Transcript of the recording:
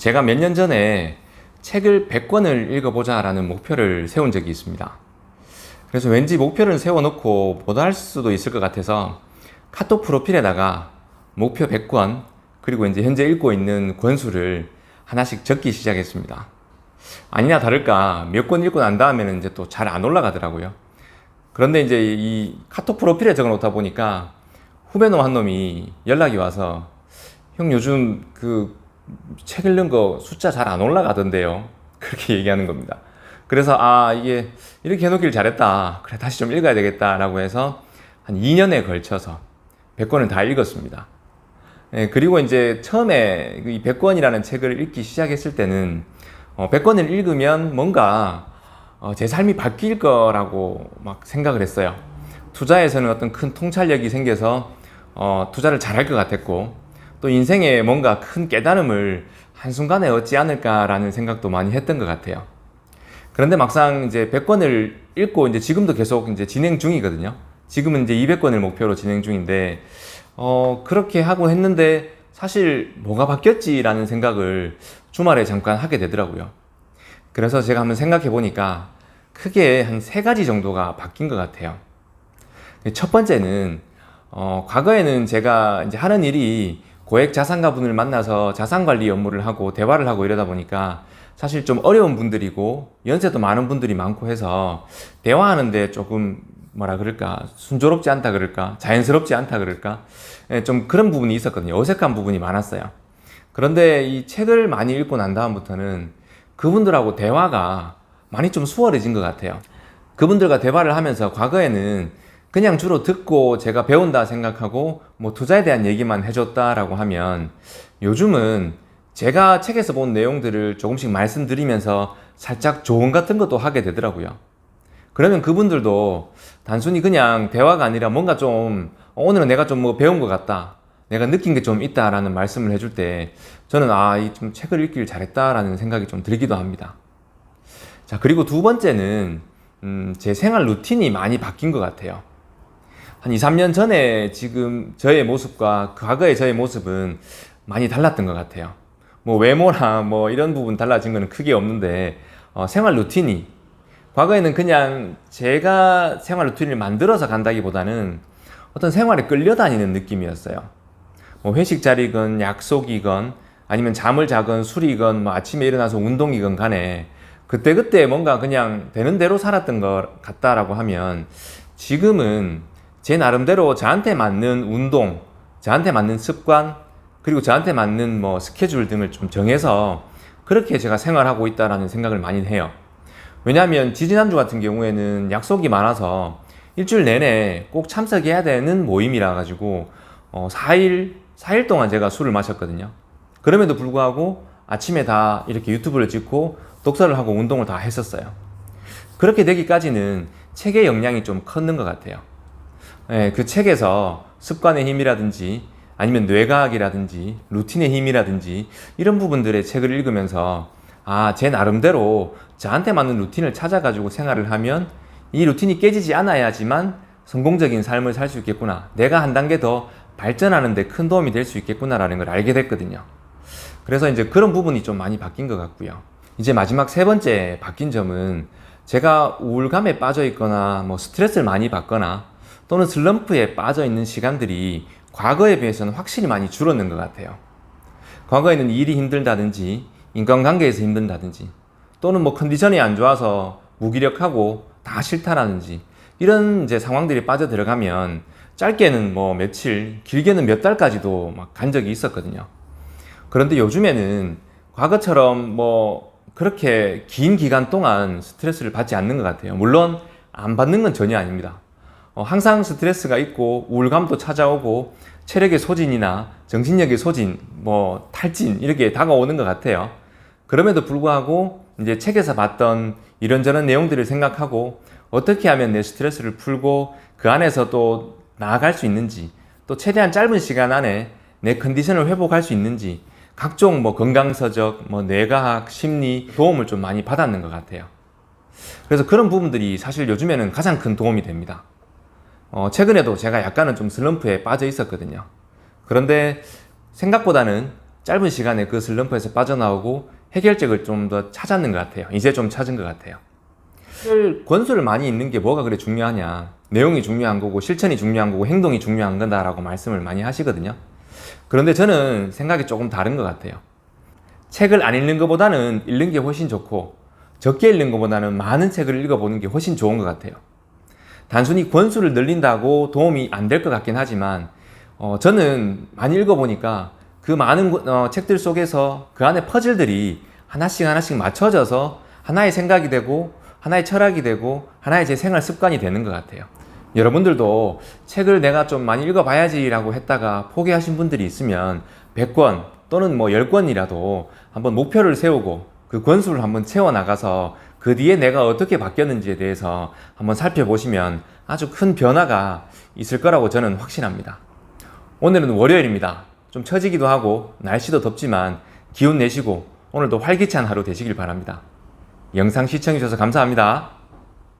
제가 몇 년 전에 책을 100권을 읽어보자 라는 목표를 세운 적이 있습니다. 그래서 왠지 목표를 세워놓고 못할 수도 있을 것 같아서 카톡 프로필에다가 목표 100권 그리고 이제 현재 읽고 있는 권수를 하나씩 적기 시작했습니다. 아니나 다를까 몇 권 읽고 난 다음에는 이제 또 잘 안 올라가더라고요. 그런데 이제 이 카톡 프로필에 적어 놓다 보니까 후배놈 한 놈이 연락이 와서 형 요즘 그 책 읽는 거 숫자 잘 안 올라가던데요. 그렇게 얘기하는 겁니다. 그래서 이게 이렇게 해놓길 잘했다. 그래 다시 좀 읽어야 되겠다 라고 해서 한 2년에 걸쳐서 100권을 다 읽었습니다. 그리고 이제 처음에 이 100권이라는 책을 읽기 시작했을 때는 100권을 읽으면 뭔가 제 삶이 바뀔 거라고 막 생각을 했어요. 투자에서는 어떤 큰 통찰력이 생겨서 투자를 잘할 것 같았고, 또 인생에 뭔가 큰 깨달음을 한순간에 얻지 않을까라는 생각도 많이 했던 것 같아요. 그런데 막상 이제 100권을 읽고 이제 지금도 계속 이제 진행 중이거든요. 지금은 이제 200권을 목표로 진행 중인데, 그렇게 하고 했는데 사실 뭐가 바뀌었지라는 생각을 주말에 잠깐 하게 되더라고요. 그래서 제가 한번 생각해 보니까 크게 한 3가지 정도가 바뀐 것 같아요. 첫 번째는, 과거에는 제가 이제 하는 일이 고액 자산가분을 만나서 자산관리 업무를 하고 대화를 하고 이러다 보니까 사실 좀 어려운 분들이고 연세도 많은 분들이 많고 해서 대화하는데 조금 뭐라 그럴까, 순조롭지 않다 그럴까, 자연스럽지 않다 그럴까, 좀 그런 부분이 있었거든요. 어색한 부분이 많았어요. 그런데 이 책을 많이 읽고 난 다음부터는 그분들하고 대화가 많이 좀 수월해진 것 같아요. 그분들과 대화를 하면서 과거에는 그냥 주로 듣고 제가 배운다 생각하고 뭐 투자에 대한 얘기만 해줬다라고 하면, 요즘은 제가 책에서 본 내용들을 조금씩 말씀드리면서 살짝 조언 같은 것도 하게 되더라고요. 그러면 그분들도 단순히 그냥 대화가 아니라 뭔가 좀 오늘은 내가 좀 뭐 배운 것 같다, 내가 느낀 게 좀 있다라는 말씀을 해줄 때 저는 이 좀 책을 읽기를 잘했다라는 생각이 좀 들기도 합니다. 자, 그리고 두 번째는 제 생활 루틴이 많이 바뀐 것 같아요. 한 2, 3년 전에 지금 저의 모습과 과거의 저의 모습은 많이 달랐던 것 같아요. 뭐 외모나 뭐 이런 부분 달라진 거는 크게 없는데, 생활 루틴이, 과거에는 그냥 제가 생활 루틴을 만들어서 간다기보다는 어떤 생활에 끌려다니는 느낌이었어요. 뭐 회식 자리건 약속이건 아니면 잠을 자건 술이건 뭐 아침에 일어나서 운동이건 간에 그때그때 뭔가 그냥 되는 대로 살았던 것 같다라고 하면, 지금은 제 나름대로 저한테 맞는 운동, 저한테 맞는 습관, 그리고 저한테 맞는 뭐 스케줄 등을 좀 정해서 그렇게 제가 생활하고 있다라는 생각을 많이 해요. 왜냐하면 지지난주 같은 경우에는 약속이 많아서 일주일 내내 꼭 참석해야 되는 모임이라 가지고 4일 동안 제가 술을 마셨거든요. 그럼에도 불구하고 아침에 다 이렇게 유튜브를 찍고 독서를 하고 운동을 다 했었어요. 그렇게 되기까지는 책의 영향이 좀 컸는 것 같아요. 그 책에서 습관의 힘이라든지 아니면 뇌과학이라든지 루틴의 힘이라든지 이런 부분들의 책을 읽으면서 제 나름대로 저한테 맞는 루틴을 찾아가지고 생활을 하면 이 루틴이 깨지지 않아야지만 성공적인 삶을 살 수 있겠구나, 내가 한 단계 더 발전하는 데 큰 도움이 될 수 있겠구나라는 걸 알게 됐거든요. 그래서 이제 그런 부분이 좀 많이 바뀐 것 같고요. 이제 마지막 3번째 바뀐 점은, 제가 우울감에 빠져 있거나 뭐 스트레스를 많이 받거나 또는 슬럼프에 빠져 있는 시간들이 과거에 비해서는 확실히 많이 줄었는 것 같아요. 과거에는 일이 힘들다든지 인간관계에서 힘든다든지 또는 뭐 컨디션이 안 좋아서 무기력하고 다 싫다라든지 이런 이제 상황들이 빠져 들어가면 짧게는 뭐 며칠, 길게는 몇 달까지도 막 간 적이 있었거든요. 그런데 요즘에는 과거처럼 뭐 그렇게 긴 기간 동안 스트레스를 받지 않는 것 같아요. 물론 안 받는 건 전혀 아닙니다. 항상 스트레스가 있고 우울감도 찾아오고 체력의 소진이나 정신력의 소진, 뭐 탈진 이렇게 다가오는 것 같아요. 그럼에도 불구하고 이제 책에서 봤던 이런저런 내용들을 생각하고 어떻게 하면 내 스트레스를 풀고 그 안에서 또 나아갈 수 있는지, 또 최대한 짧은 시간 안에 내 컨디션을 회복할 수 있는지 각종 뭐 건강서적, 뭐 뇌과학, 심리 도움을 좀 많이 받았는 것 같아요. 그래서 그런 부분들이 사실 요즘에는 가장 큰 도움이 됩니다. 최근에도 제가 약간은 좀 슬럼프에 빠져 있었거든요. 그런데 생각보다는 짧은 시간에 그 슬럼프에서 빠져나오고 해결책을 좀 더 찾았는 것 같아요. 이제 좀 찾은 것 같아요. 권수를 많이 읽는 게 뭐가 그래 중요하냐. 내용이 중요한 거고 실천이 중요한 거고 행동이 중요한 거다라고 말씀을 많이 하시거든요. 그런데 저는 생각이 조금 다른 것 같아요. 책을 안 읽는 것보다는 읽는 게 훨씬 좋고 적게 읽는 것보다는 많은 책을 읽어보는 게 훨씬 좋은 것 같아요. 단순히 권수를 늘린다고 도움이 안 될 것 같긴 하지만 저는 많이 읽어보니까 그 많은 책들 속에서 그 안에 퍼즐들이 하나씩 하나씩 맞춰져서 하나의 생각이 되고 하나의 철학이 되고 하나의 제 생활 습관이 되는 것 같아요. 여러분들도 책을 내가 좀 많이 읽어봐야지 라고 했다가 포기하신 분들이 있으면 100권 또는 뭐 10권이라도 한번 목표를 세우고 그 권수를 한번 채워나가서 그 뒤에 내가 어떻게 바뀌었는지에 대해서 한번 살펴보시면 아주 큰 변화가 있을 거라고 저는 확신합니다. 오늘은 월요일입니다. 좀 처지기도 하고 날씨도 덥지만 기운 내시고 오늘도 활기찬 하루 되시길 바랍니다. 영상 시청해주셔서 감사합니다.